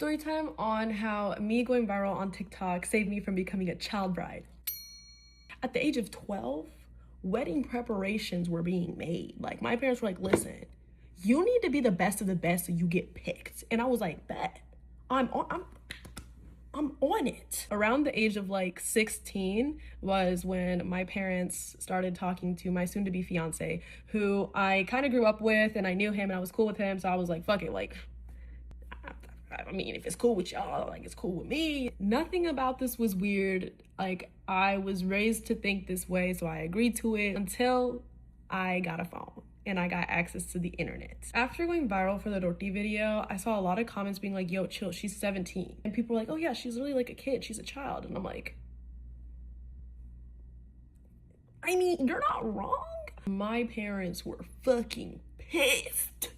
Story time on how me going viral on TikTok saved me from becoming a child bride. At the age of 12, wedding preparations were being made. Like, my parents were like, listen, you need to be the best of the best so you get picked. And I was like, bet. I'm on it. Around the age of like 16 was when my parents started talking to my soon-to-be fiance, who I kind of grew up with, and I knew him and I was cool with him. So I was like, fuck it, like, I mean, if it's cool with y'all, like, it's cool with me. Nothing about this was weird. Like, I was raised to think this way, so I agreed to it until I got a phone and I got access to the internet. After going viral for the roti video, I saw a lot of comments being like, yo, chill, she's 17. And people were like, oh yeah, she's really like a kid, she's a child. And I'm like, I mean, you're not wrong. My parents were fucking pissed.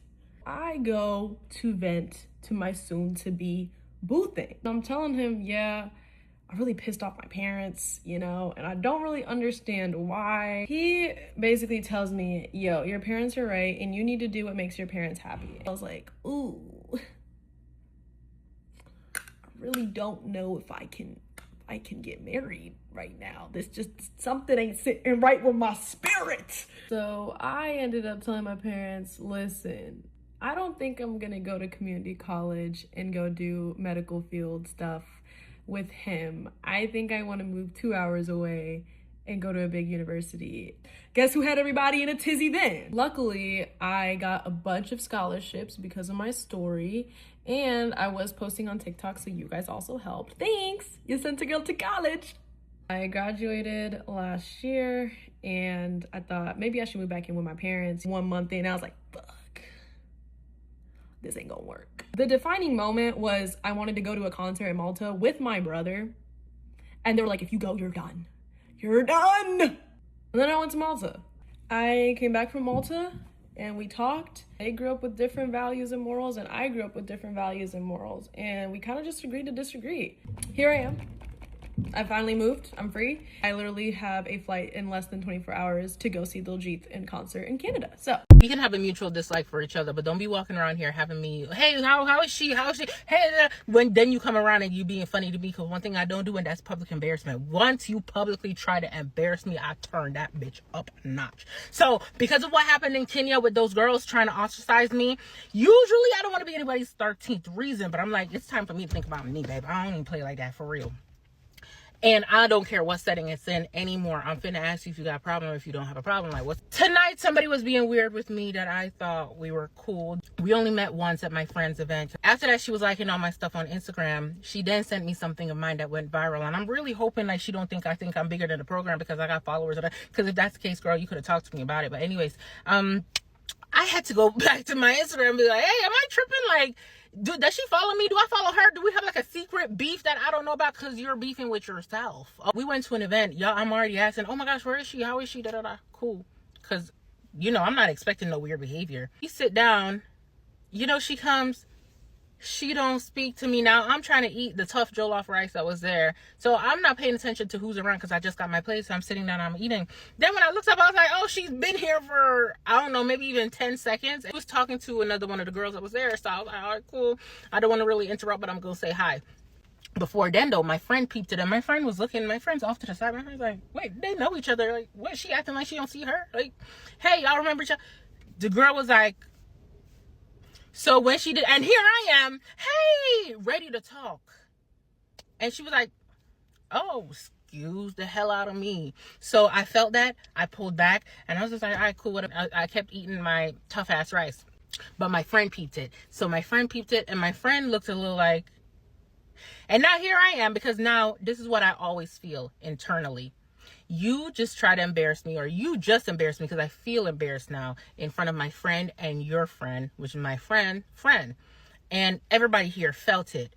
I go to vent to my soon-to-be boo thing. I'm telling him, yeah, I really pissed off my parents, you know, and I don't really understand why. He basically tells me, yo, your parents are right and you need to do what makes your parents happy. I was like, ooh, I really don't know if I can get married right now. This just, something ain't sitting right with my spirit. So I ended up telling my parents, listen, I don't think I'm gonna go to community college and go do medical field stuff with him. I think I want to move 2 hours away and go to a big university. Guess who had everybody in a tizzy then? Luckily, I got a bunch of scholarships because of my story, and I was posting on TikTok, so you guys also helped. Thanks! You sent a girl to college! I graduated last year, and I thought maybe I should move back in with my parents. 1 month in, I was like, fuck. This ain't gonna work. The defining moment was I wanted to go to a concert in Malta with my brother, and they were like, if you go, you're done. You're done! And then I went to Malta. I came back from Malta and we talked. They grew up with different values and morals, and I grew up with different values and morals, and we kind of just agreed to disagree. Here I am. I finally moved. I'm free. I literally have a flight in less than 24 hours to go see Diljit in concert in Canada. So we can have a mutual dislike for each other, but don't be walking around here having me, hey, how is she? Hey, when then you come around and you being funny to me, because one thing I don't do, and that's public embarrassment. Once you publicly try to embarrass me, I turn that bitch up a notch. So because of what happened in Kenya with those girls trying to ostracize me, usually I don't want to be anybody's 13th reason, but I'm like, it's time for me to think about me, babe. I don't even play like that for real. And I don't care what setting it's in anymore. I'm finna ask you if you got a problem, if you don't have a problem. Like, what? Tonight, somebody was being weird with me that I thought we were cool. We only met once at my friend's event. After that, she was liking all my stuff on Instagram. She then sent me something of mine that went viral. And I'm really hoping like she don't think I think I'm bigger than the program because I got followers. Because if that's the case, girl, you could have talked to me about it. But anyways, I had to go back to my Instagram and be like, hey, am I tripping? Like, does she follow me? Do I follow her? Do we have like a secret beef that I don't know about because you're beefing with yourself? We went to an event. Y'all, I'm already asking, oh my gosh, where is she? How is she? Da-da-da. Cool. Because, you know, I'm not expecting no weird behavior. You sit down. You know, she comes. She don't speak to me. Now I'm trying to eat the tough jollof rice that was there, so I'm not paying attention to who's around because I just got my plate, so I'm sitting down, I'm eating. Then when I looked up, I was like, oh, she's been here for, I don't know, maybe even 10 seconds. I was talking to another one of the girls that was there, so I was like, all right, cool. I don't want to really interrupt, but I'm gonna say hi. Before then though, my friend peeped it, and my friend was looking. My friend's off to the side. My friend's like, wait, they know each other. Like, what? She acting like she don't see her? Like, hey, y'all remember each other? The girl was like, so when she did, and here I am, hey, ready to talk. And she was like, oh, excuse the hell out of me. So I felt that, I pulled back, and I was just like, all right, cool. I kept eating my tough ass rice. But my friend peeped it. So my friend peeped it, and my friend looked a little like, and now here I am, because now this is what I always feel internally. You just try to embarrass me, or you just embarrass me because I feel embarrassed now in front of my friend and your friend, which is my friend. And everybody here felt it.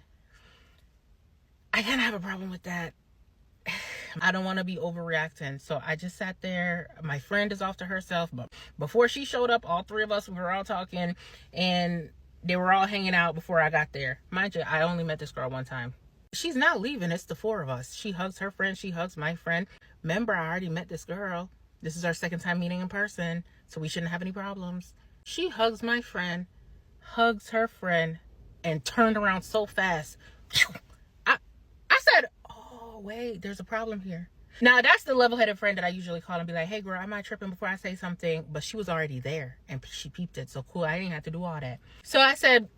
I kind of have a problem with that. I don't want to be overreacting. So I just sat there. My friend is off to herself. But before she showed up, all three of us, we were all talking, and they were all hanging out before I got there. Mind you, I only met this girl one time. She's not leaving. It's the four of us. She hugs her friend. She hugs my friend. Remember, I already met this girl. This is our second time meeting in person, so we shouldn't have any problems. She hugs my friend, hugs her friend, and turned around so fast. I said, oh, wait, there's a problem here. Now, that's the level-headed friend that I usually call and be like, hey, girl, am I tripping before I say something? But she was already there, and she peeped it. So cool, I didn't have to do all that. So I said,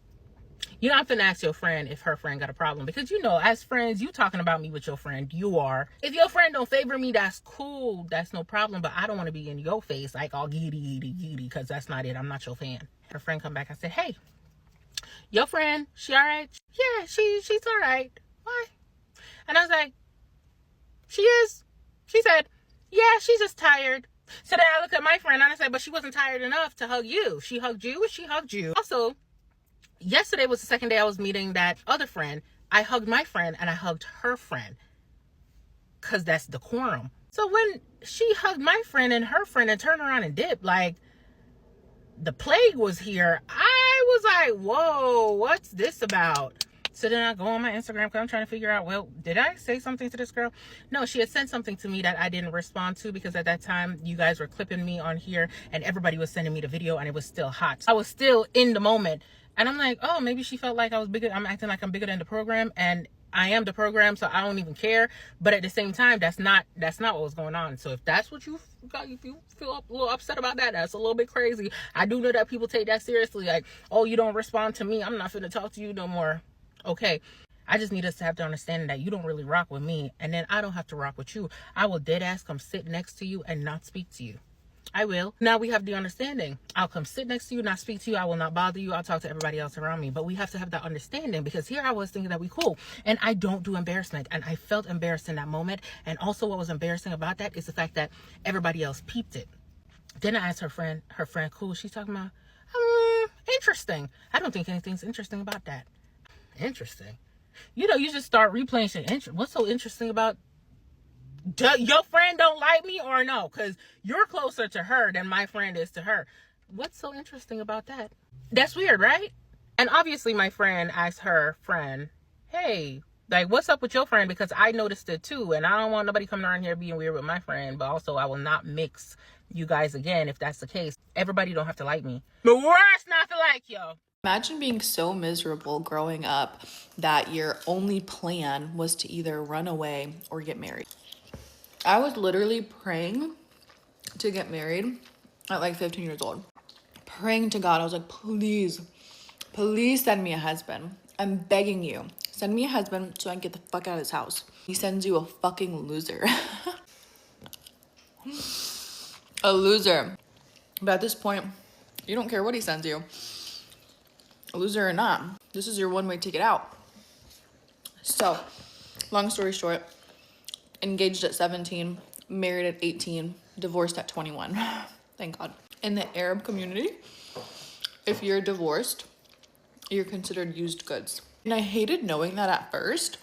you know, I'm finna ask your friend if her friend got a problem. Because, you know, as friends, you talking about me with your friend. You are. If your friend don't favor me, that's cool. That's no problem. But I don't want to be in your face like all giddy, because that's not it. I'm not your fan. Her friend come back. I said, hey, your friend, she all right? Yeah, she's all right. Why? And I was like, she is? She said, yeah, she's just tired. So then I looked at my friend and I said, but she wasn't tired enough to hug you. She hugged you and she hugged you. Also, yesterday was the second day I was meeting that other friend. I hugged my friend and I hugged her friend. Because that's decorum. So when she hugged my friend and her friend and turned around and dipped, like, the plague was here. I was like, whoa, what's this about? So then I go on my Instagram because I'm trying to figure out, well, did I say something to this girl? No, she had sent something to me that I didn't respond to because at that time you guys were clipping me on here and everybody was sending me the video and it was still hot. So I was still in the moment. And I'm like, oh, maybe she felt like I was bigger. I'm acting like I'm bigger than the program. And I am the program, so I don't even care. But at the same time, that's not what was going on. So if that's what you got, if you feel a little upset about that, that's a little bit crazy. I do know that people take that seriously. Like, oh, you don't respond to me, I'm not finna talk to you no more. Okay, I just need us to have the understanding that you don't really rock with me, and then I don't have to rock with you. I will dead ass come sit next to you and not speak to you. I will. Now we have the understanding. I'll come sit next to you, not speak to you. I will not bother you. I'll talk to everybody else around me. But we have to have that understanding because here I was thinking that we cool. And I don't do embarrassment. And I felt embarrassed in that moment. And also what was embarrassing about that is the fact that everybody else peeped it. Then I asked her friend, cool. She's talking about, interesting. I don't think anything's interesting about that. Interesting. You know, you just start replaying shit. What's so interesting about your friend don't like me or no? Because you're closer to her than my friend is to her. What's so interesting about that? That's weird, right? And obviously my friend asked her friend, hey, like, what's up with your friend? Because I noticed it too. And I don't want nobody coming around here being weird with my friend. But also I will not mix you guys again if that's the case. Everybody don't have to like me. The worst not to like yo. Imagine being so miserable growing up that your only plan was to either run away or get married. I was literally praying to get married at like 15 years old. Praying to God. I was like, please send me a husband. I'm begging you. Send me a husband so I can get the fuck out of this house. He sends you a fucking loser. A loser. But at this point, you don't care what he sends you. A loser or not. This is your one-way ticket out. So, long story short, engaged at 17, married at 18, divorced at 21. Thank God. In the Arab community, if you're divorced, you're considered used goods. And I hated knowing that at first,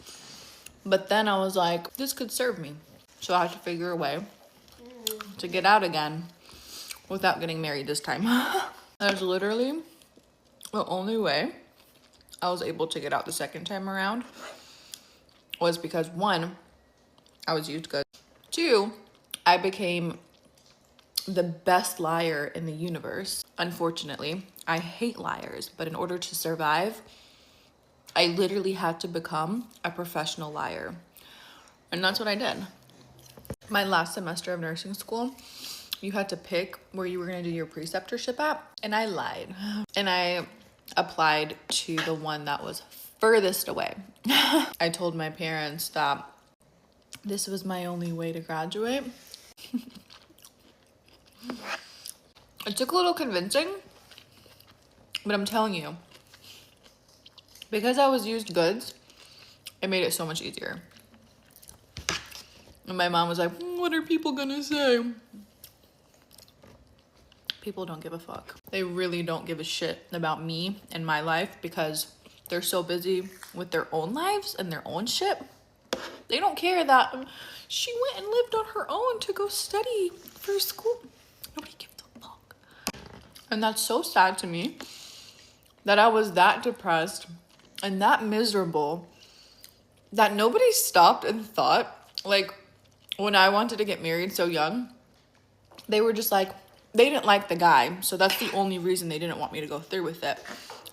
but then I was like, this could serve me. So I had to figure a way to get out again without getting married this time. That was literally the only way I was able to get out the second time around was because 1, I was used goods. 2, I became the best liar in the universe. Unfortunately, I hate liars, but in order to survive, I literally had to become a professional liar. And that's what I did. My last semester of nursing school, you had to pick where you were going to do your preceptorship at, and I lied. And I applied to the one that was furthest away. I told my parents that this was my only way to graduate. It took a little convincing, but I'm telling you, because I was used goods, it made it so much easier. And my mom was like, what are people gonna say? People don't give a fuck. They really don't give a shit about me and my life because they're so busy with their own lives and their own shit. They don't care that she went and lived on her own to go study for school. Nobody gives a fuck. And that's so sad to me that I was that depressed and that miserable that nobody stopped and thought, like, when I wanted to get married so young, they were just like, they didn't like the guy, so that's the only reason they didn't want me to go through with it.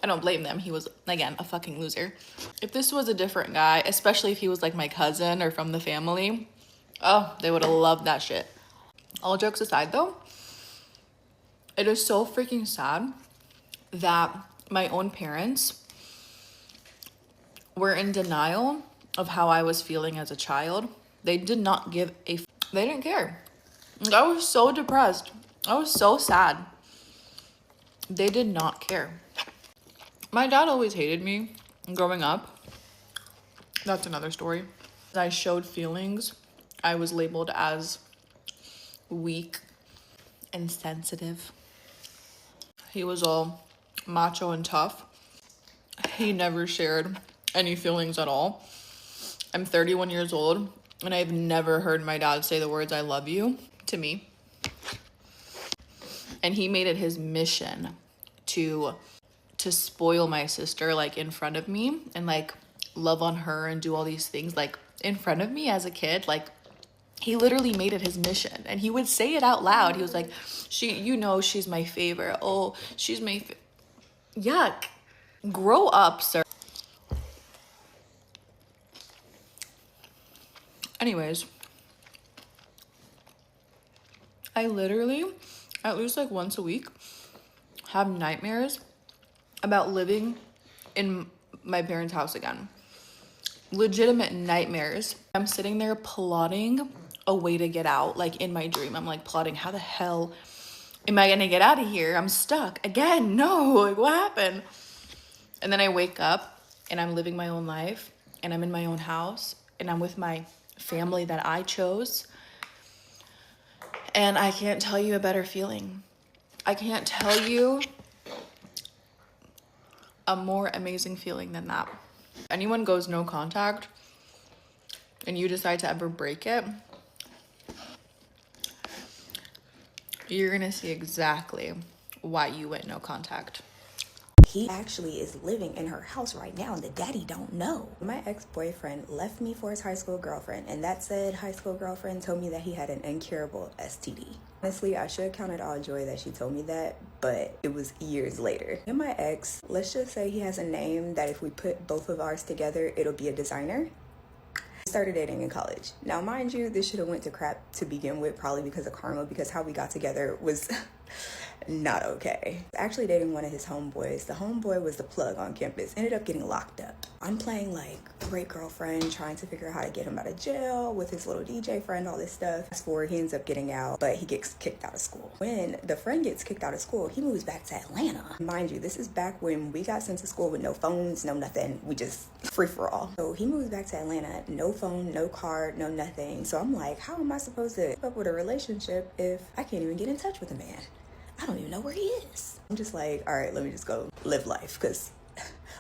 I don't blame them. He was, again, a fucking loser. If this was a different guy, especially if he was like my cousin or from the family, oh, they would have loved that shit. All jokes aside though, it is so freaking sad that my own parents were in denial of how I was feeling as a child. They did not give a they didn't care. I was so depressed. I was so sad. They did not care. My dad always hated me growing up. That's another story. I showed feelings. I was labeled as weak and sensitive. He was all macho and tough. He never shared any feelings at all. I'm 31 years old and I've never heard my dad say the words "I love you" to me. And he made it his mission to spoil my sister like in front of me and like love on her and do all these things like in front of me as a kid. Like he literally made it his mission and he would say it out loud. He was like, she's my favorite. Oh, she's my yuck. Grow up, sir. Anyways, I literally, at least like once a week, have nightmares about living in my parents' house again. Legitimate nightmares. I'm sitting there plotting a way to get out, like in my dream. I'm like plotting, how the hell am I gonna get out of here? I'm stuck again. No, like what happened? And then I wake up and I'm living my own life and I'm in my own house and I'm with my family that I chose. And I can't tell you a better feeling. I can't tell you a more amazing feeling than that. Anyone goes no contact and you decide to ever break it, you're gonna see exactly why you went no contact. He actually is living in her house right now and the daddy don't know. My ex-boyfriend left me for his high school girlfriend, and that said high school girlfriend told me that he had an incurable STD. Honestly, I should count it all joy that she told me that, but it was years later. And my ex, let's just say he has a name that if we put both of ours together, it'll be a designer. We started dating in college. Now, mind you, this should have went to crap to begin with, probably because of karma, because how we got together was not okay. Actually dating one of his homeboys. The homeboy was the plug on campus, ended up getting locked up. I'm playing like great girlfriend, trying to figure out how to get him out of jail with his little DJ friend, all this stuff. Fast forward, he ends up getting out, but he gets kicked out of school. When the friend gets kicked out of school, he moves back to Atlanta. Mind you, this is back when we got sent to school with no phones, no nothing. We just free for all. So he moves back to Atlanta, no phone, no card, no nothing. So I'm like, how am I supposed to keep up with a relationship if I can't even get in touch with a man? I don't even know where he is. I'm just like, all right, let me just go live life, because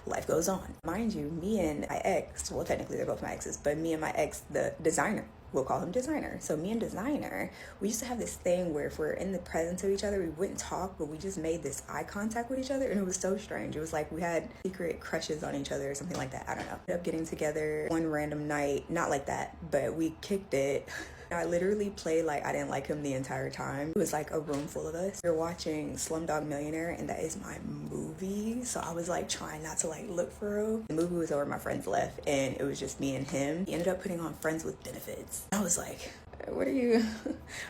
life goes on. Mind you, me and my ex, well, technically they're both my exes, but me and my ex, the designer, we'll call him designer. So me and designer, we used to have this thing where if we're in the presence of each other, we wouldn't talk, but we just made this eye contact with each other, and it was so strange. It was like we had secret crushes on each other or something like that. I don't know. Ended up getting together one random night, not like that, but we kicked it. I literally played like I didn't like him the entire time. It was like a room full of us. We were watching Slumdog Millionaire, and that is my movie. So I was like trying not to like look for him. The movie was over, my friends left, and it was just me and him. He ended up putting on Friends with Benefits. I was like, what are you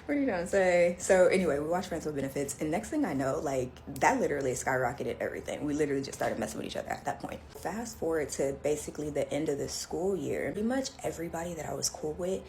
trying to say? So anyway, we watched Friends with Benefits, and next thing I know, like that literally skyrocketed everything. We literally just started messing with each other at that point. Fast forward to basically the end of the school year, pretty much everybody that I was cool with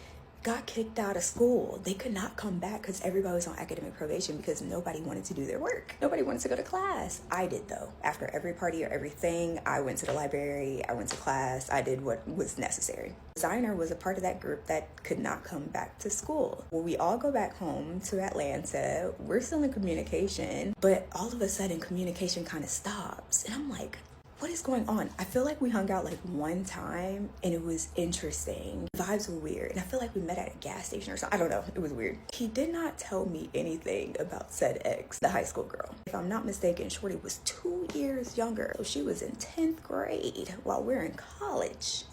got kicked out of school. They could not come back because everybody was on academic probation because nobody wanted to do their work. Nobody wanted to go to class. I did though. After every party or everything, I went to the library, I went to class, I did what was necessary. Designer was a part of that group that could not come back to school. Well, we all go back home to Atlanta. We're still in communication, but all of a sudden communication kind of stops. And I'm like, what is going on? I feel like we hung out like one time and it was interesting. The vibes were weird. And I feel like we met at a gas station or something. I don't know. It was weird. He did not tell me anything about said ex, the high school girl. If I'm not mistaken, Shorty was 2 years younger. So she was in 10th grade while we're in college.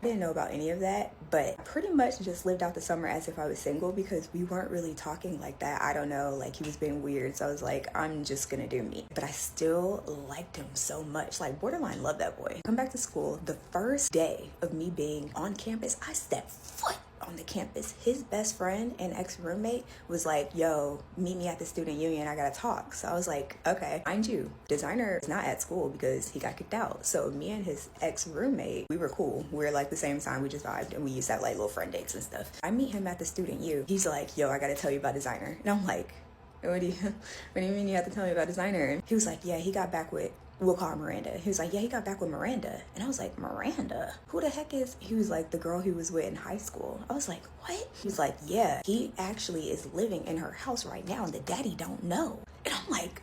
I didn't know about any of that, but pretty much just lived out the summer as if I was single because we weren't really talking like that. I don't know, like he was being weird, so I was like, I'm just gonna do me. But I still liked him so much, like borderline loved that boy. Come back to school, the first day of me being on campus, I stepped foot on the campus. His best friend and ex-roommate was like, yo, meet me at the student union, I gotta talk. So I was like, okay. Mind you, designer is not at school because he got kicked out. So me and his ex-roommate, we were cool. We were like the same time, we just vibed, and we used to have like little friend dates and stuff. I meet him at the student U. He's like, yo, I gotta tell you about designer. And I'm like, what do you mean you have to tell me about designer? And he was like, yeah, he got back with, we'll call her Miranda. He was like, yeah, he got back with Miranda. And I was like, Miranda? Who the heck is? He was like, the girl he was with in high school. I was like, what? He was like, yeah, he actually is living in her house right now and the daddy don't know. And I'm like,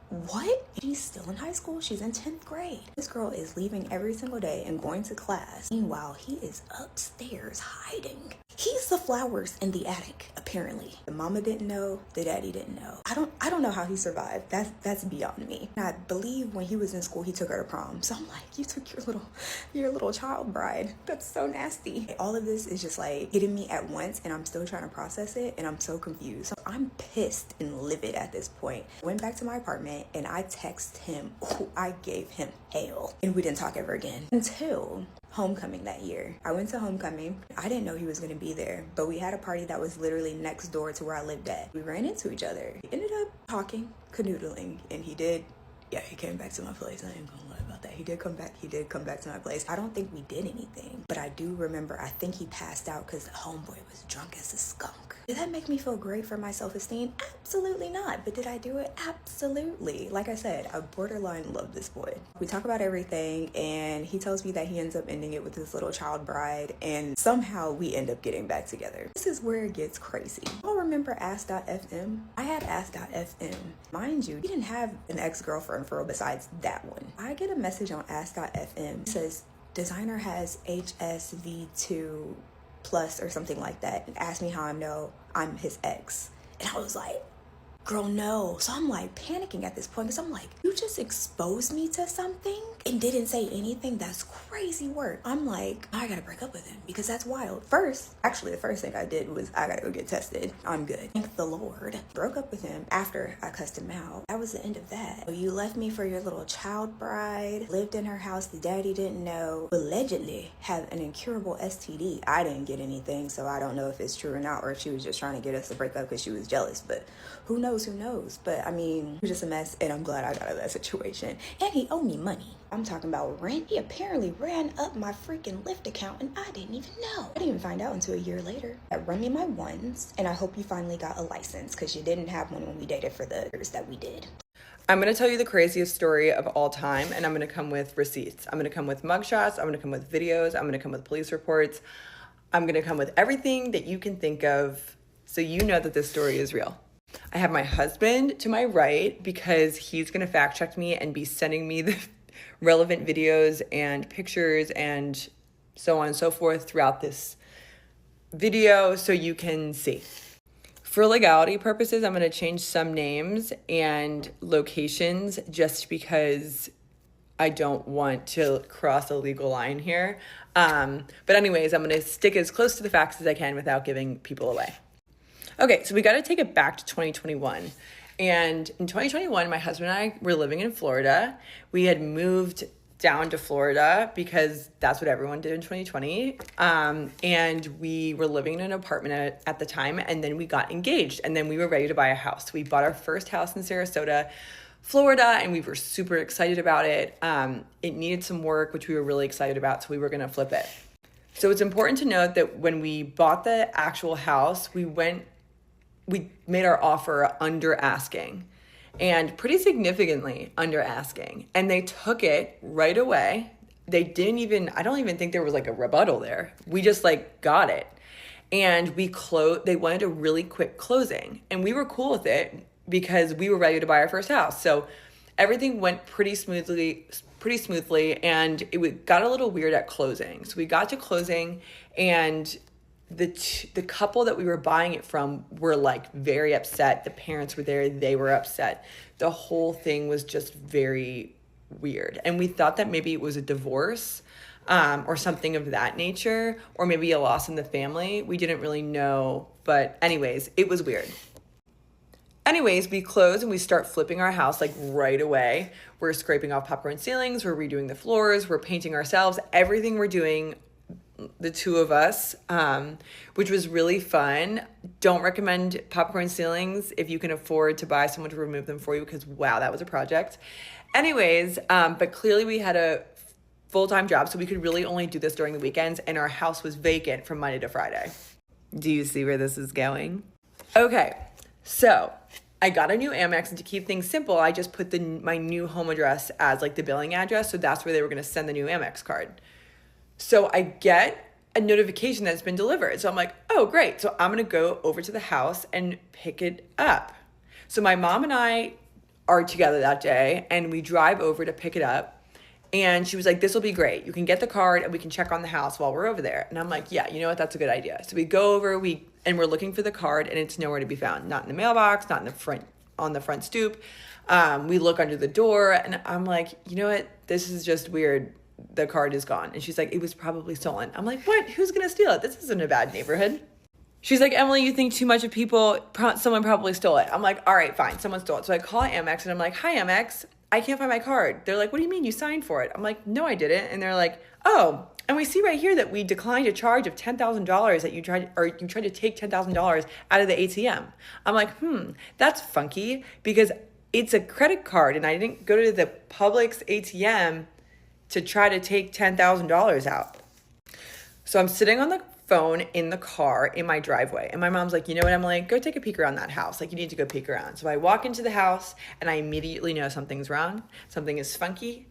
what? She's still in high school. She's in 10th grade. This girl is leaving every single day and going to class. Meanwhile, he is upstairs hiding. He's the flowers in the attic, apparently. The mama didn't know, the daddy didn't know. I don't know how he survived. That's beyond me. And I believe when he was in school, he took her to prom. So I'm like, you took your little child bride. That's so nasty. All of this is just like hitting me at once, and I'm still trying to process it, and I'm so confused. So I'm pissed and livid at this point. Went back to my apartment and I texted him. Ooh, I gave him hell. And we didn't talk ever again until homecoming that year. I went to homecoming. I didn't know he was going to be there, but we had a party that was literally next door to where I lived at. We ran into each other. We ended up talking, canoodling, and he came back to my place. I ain't gonna lie about that. He did come back to my place. I don't think we did anything, but I do remember, I think he passed out because the homeboy was drunk as a skunk. Did that make me feel great for my self-esteem? Absolutely not. But did I do it? Absolutely. Like I said, I borderline love this boy. We talk about everything, and he tells me that he ends up ending it with his little child bride, and somehow we end up getting back together. This is where it gets crazy. Y'all remember Ask.fm? I had Ask.fm. Mind you, he didn't have an ex-girlfriend for real besides that one. I get a message on Ask.fm. It says, designer has HSV2 plus or something like that, and asked me how I know I'm his ex. And I was like, girl, no. So I'm like panicking at this point because I'm like, you just exposed me to something and didn't say anything? That's crazy work. I'm like, I gotta break up with him because that's wild. The first thing I did was I gotta go get tested. I'm good. Thank the Lord. Broke up with him after I cussed him out. That was the end of that. You left me for your little child bride, lived in her house, the daddy didn't know, allegedly have an incurable STD. I didn't get anything, so I don't know if it's true or not, or if she was just trying to get us to break up because she was jealous, but who knows? But I mean, it was just a mess, and I'm glad I got out of that situation. And he owed me money. I'm talking about rent. He apparently ran up my freaking Lyft account, and I didn't even know. I didn't even find out until a year later. That run me my ones, and I hope you finally got a license, because you didn't have one when we dated for the years that we did. I'm going to tell you the craziest story of all time, and I'm going to come with receipts. I'm going to come with mugshots. I'm going to come with videos. I'm going to come with police reports. I'm going to come with everything that you can think of, so you know that this story is real. I have my husband to my right because he's going to fact check me and be sending me the relevant videos and pictures and so on and so forth throughout this video so you can see. For legality purposes, I'm going to change some names and locations just because I don't want to cross a legal line here. But anyways, I'm going to stick as close to the facts as I can without giving people away. Okay, so we got to take it back to 2021. And in 2021, my husband and I were living in Florida. We had moved down to Florida because that's what everyone did in 2020. And we were living in an apartment at the time, and then we got engaged, and then we were ready to buy a house. We bought our first house in Sarasota, Florida, and we were super excited about it. It needed some work, which we were really excited about, so we were going to flip it. So it's important to note that when we bought the actual house, we made our offer under asking, and pretty significantly under asking. And they took it right away. I don't even think there was like a rebuttal there. We just like got it. And they wanted a really quick closing, and we were cool with it because we were ready to buy our first house. So everything went pretty smoothly, and it got a little weird at closing. So we got to closing, and the couple that we were buying it from were like very upset. The parents were there. They were upset. The whole thing was just very weird. And we thought that maybe it was a divorce. or something of that nature, or maybe a loss in the family. We didn't really know, but anyways, it was weird. Anyways, we close and we start flipping our house like right away. We're scraping off popcorn ceilings, we're redoing the floors, we're painting ourselves, everything we're doing, the two of us, which was really fun. Don't recommend popcorn ceilings if you can afford to buy someone to remove them for you, because wow, that was a project. Anyways, but clearly we had a full-time job, so we could really only do this during the weekends, and our house was vacant from Monday to Friday. Do you see where this is going? Okay, so I got a new Amex, and to keep things simple, I just put my new home address as like the billing address, so that's where they were gonna send the new Amex card. So I get a notification that it's been delivered. So I'm like, oh, great. So I'm going to go over to the house and pick it up. So my mom and I are together that day, and we drive over to pick it up. And she was like, this will be great. You can get the card and we can check on the house while we're over there. And I'm like, yeah, you know what? That's a good idea. So we go over, and we're looking for the card, and it's nowhere to be found. Not in the mailbox, not in the front, on the front stoop. We look under the door, and I'm like, you know what? This is just weird. The card is gone. And she's like, it was probably stolen. I'm like, what? Who's going to steal it? This isn't a bad neighborhood. She's like, Emily, you think too much of people. Someone probably stole it. I'm like, all right, fine. Someone stole it. So I call Amex and I'm like, hi, Amex. I can't find my card. They're like, what do you mean you signed for it? I'm like, no, I didn't. And they're like, oh, and we see right here that we declined a charge of $10,000 that you tried to take $10,000 out of the ATM. I'm like, that's funky, because it's a credit card and I didn't go to the Publix ATM to try to take $10,000 out. So I'm sitting on the phone in the car in my driveway, and my mom's like, you know what, Emily, go take a peek around that house. Like, you need to go peek around. So I walk into the house and I immediately know something's wrong. Something is funky.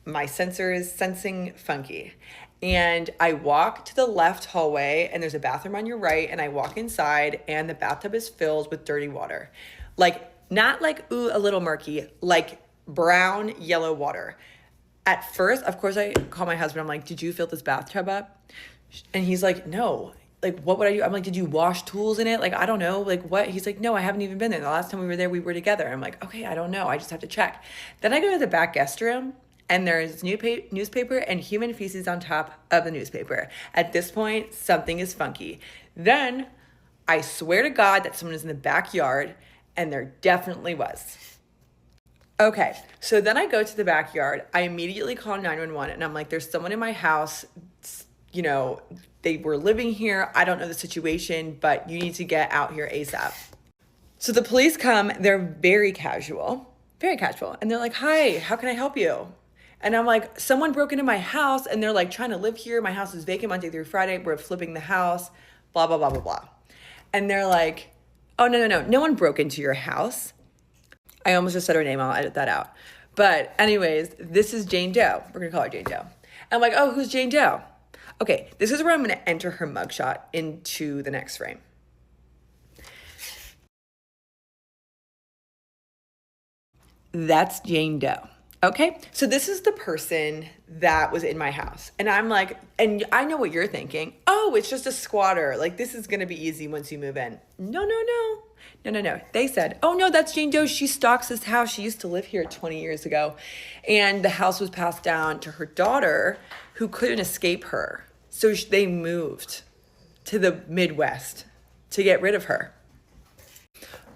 My sensor is sensing funky. And I walk to the left hallway, and there's a bathroom on your right, and I walk inside, and the bathtub is filled with dirty water. Like, not like, ooh, a little murky, like brown, yellow water. At first, of course, I call my husband. I'm like, did you fill this bathtub up? And he's like, no. Like, what would I do? I'm like, did you wash tools in it? Like, I don't know. Like, what? He's like, no, I haven't even been there. The last time we were there, we were together. I'm like, okay, I don't know. I just have to check. Then I go to the back guest room, and there's newspaper and human feces on top of the newspaper. At this point, something is funky. Then I swear to God that someone is in the backyard, and there definitely was. Okay, so then I go to the backyard. I immediately call 911, and I'm like, there's someone in my house. You know, they were living here. I don't know the situation, but you need to get out here ASAP. So the police come. They're very casual, and they're like, hi, how can I help you? And I'm like, someone broke into my house, and they're like trying to live here. My house is vacant Monday through Friday. We're flipping the house, blah, blah, blah, blah, blah. And they're like, oh, no one broke into your house. I almost just said her name. I'll edit that out. But anyways, this is Jane Doe. We're going to call her Jane Doe. I'm like, oh, who's Jane Doe? Okay, this is where I'm going to enter her mugshot into the next frame. That's Jane Doe. Okay, so this is the person that was in my house. And I'm like, and I know what you're thinking. Oh, it's just a squatter. Like, this is going to be easy once you move in. No. They said, oh, no, that's Jane Doe. She stalks this house. She used to live here 20 years ago. And the house was passed down to her daughter, who couldn't escape her. So they moved to the Midwest to get rid of her.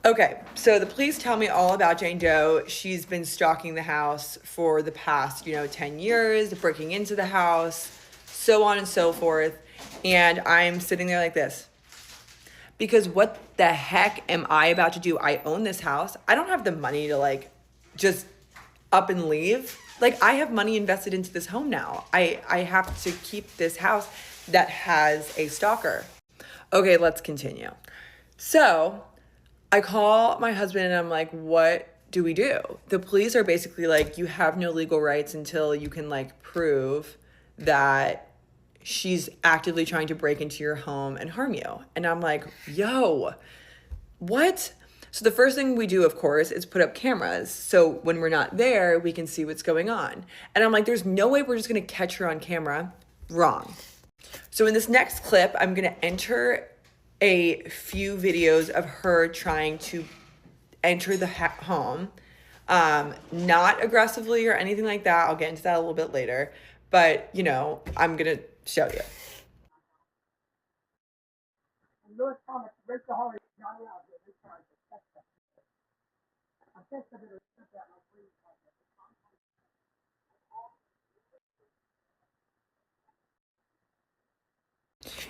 Okay, so the police tell me all about Jane Doe. She's been stalking the house for the past, 10 years, breaking into the house, so on and so forth. And I'm sitting there like this. Because what the heck am I about to do? I own this house. I don't have the money to just up and leave. I have money invested into this home now. I have to keep this house that has a stalker. Okay, let's continue. So I call my husband and I'm like, what do we do? The police are basically like, you have no legal rights until you can prove that she's actively trying to break into your home and harm you. And I'm like, yo, what? So the first thing we do, of course, is put up cameras. So when we're not there, we can see what's going on. And I'm like, there's no way we're just going to catch her on camera. Wrong. So in this next clip, I'm going to enter a few videos of her trying to enter the home. Not aggressively or anything like that. I'll get into that a little bit later. but you know, I'm gonna show you.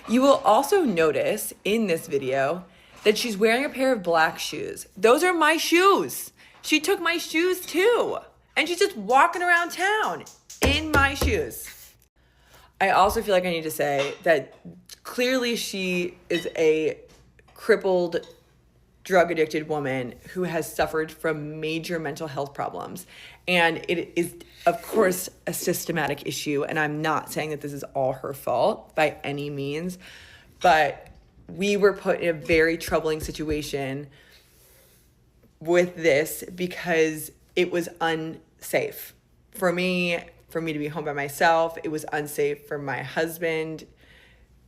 You will also notice in this video that she's wearing a pair of black shoes. Those are my shoes. She took my shoes too. And she's just walking around town in my shoes. I also feel like I need to say that clearly she is a crippled, drug addicted woman who has suffered from major mental health problems. And it is, of course, a systematic issue. And I'm not saying that this is all her fault by any means, but we were put in a very troubling situation with this because it was unsafe for me to be home by myself. It was unsafe for my husband.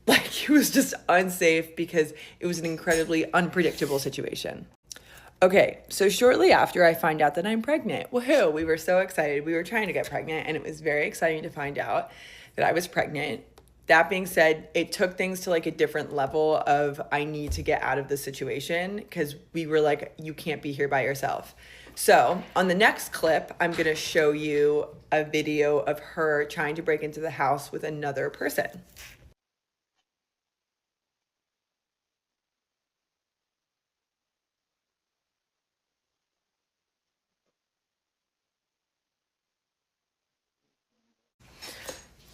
Like, it was just unsafe because it was an incredibly unpredictable situation. Okay, so shortly after I find out that I'm pregnant, woohoo, we were so excited. We were trying to get pregnant, and it was very exciting to find out that I was pregnant. That being said, it took things to like a different level of I need to get out of the situation because we were like, you can't be here by yourself. So on the next clip, I'm going to show you a video of her trying to break into the house with another person.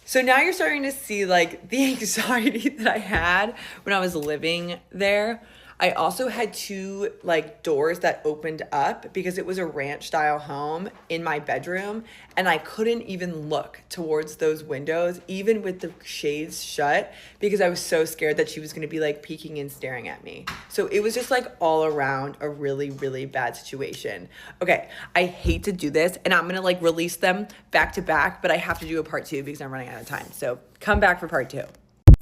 So now you're starting to see like the anxiety that I had when I was living there. I also had two like doors that opened up because it was a ranch style home in my bedroom, and I couldn't even look towards those windows even with the shades shut because I was so scared that she was going to be like peeking and staring at me. So it was just like all around a really, really bad situation. Okay, I hate to do this and I'm going to like release them back to back, but I have to do a part 2 because I'm running out of time. So come back for part 2.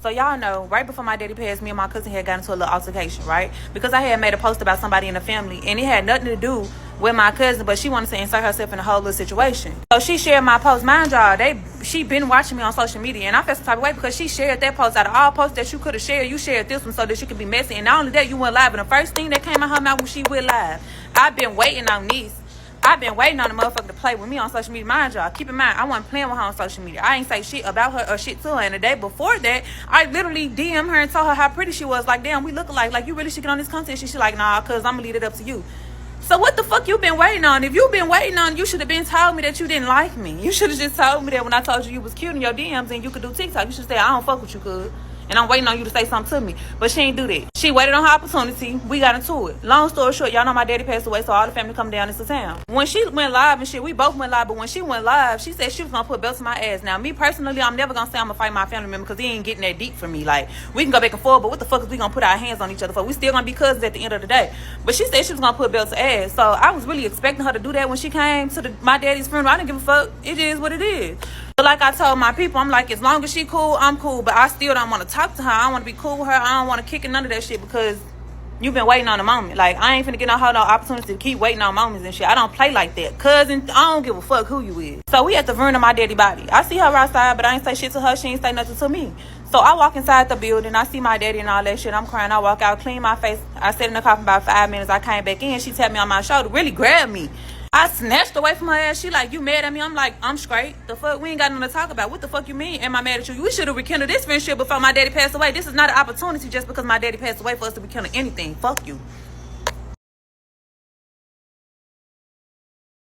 So y'all know, right before my daddy passed, me and my cousin had got into a little altercation, right? Because I had made a post about somebody in the family, and it had nothing to do with my cousin, but she wanted to insert herself in the whole little situation. So she shared my post. Mind y'all, she been watching me on social media, and I felt some type of way because she shared that post. Out of all posts that you could have shared, you shared this one so that you could be messy. And not only that, you went live, and the first thing that came out her mouth when she went live, I've been waiting on this. I've been waiting on the motherfucker to play with me on social media. Mind y'all, keep in mind, I wasn't playing with her on social media. I ain't say shit about her or shit to her. And the day before that, I literally DM'd her and told her how pretty she was. Like, damn, we look alike. Like, you really should get on this content. She's like, nah, cause I'm gonna leave it up to you. So what the fuck you been waiting on? If you been waiting on, you should have been told me that you didn't like me. You should have just told me that when I told you was cute in your DMs and you could do TikTok. You should say, I don't fuck with you, cuz. And I'm waiting on you to say something to me. But she ain't do that. She waited on her opportunity. We got into it. Long story short, y'all know my daddy passed away, so all the family come down into town. When she went live and shit, we both went live. But when she went live, she said she was going to put belts in my ass. Now, me personally, I'm never going to say I'm going to fight my family member because he ain't getting that deep for me. Like, we can go back and forth, but what the fuck is we going to put our hands on each other for? We still going to be cousins at the end of the day. But she said she was going to put belts to ass. So I was really expecting her to do that when she came to my daddy's funeral. I didn't give a fuck. It is what it is. But like I told my people, I'm like, as long as she cool, I'm cool. But I still don't want to talk to her. I don't want to be cool with her. I don't want to kick in none of that shit because you've been waiting on a moment. Like, I ain't finna get no opportunity to keep waiting on moments and shit. I don't play like that. Cousin, I don't give a fuck who you is. So we at the funeral of my daddy body. I see her outside, but I ain't say shit to her. She ain't say nothing to me. So I walk inside the building. I see my daddy and all that shit. I'm crying. I walk out, clean my face. I sat in the car for about 5 minutes. I came back in. She tapped me on my shoulder, really grabbed me. I snatched away from her ass. She like, you mad at me? I'm like, I'm straight. The fuck? We ain't got nothing to talk about. What the fuck you mean? Am I mad at you? We should have rekindled this friendship before my daddy passed away. This is not an opportunity just because my daddy passed away for us to rekindle anything. Fuck you.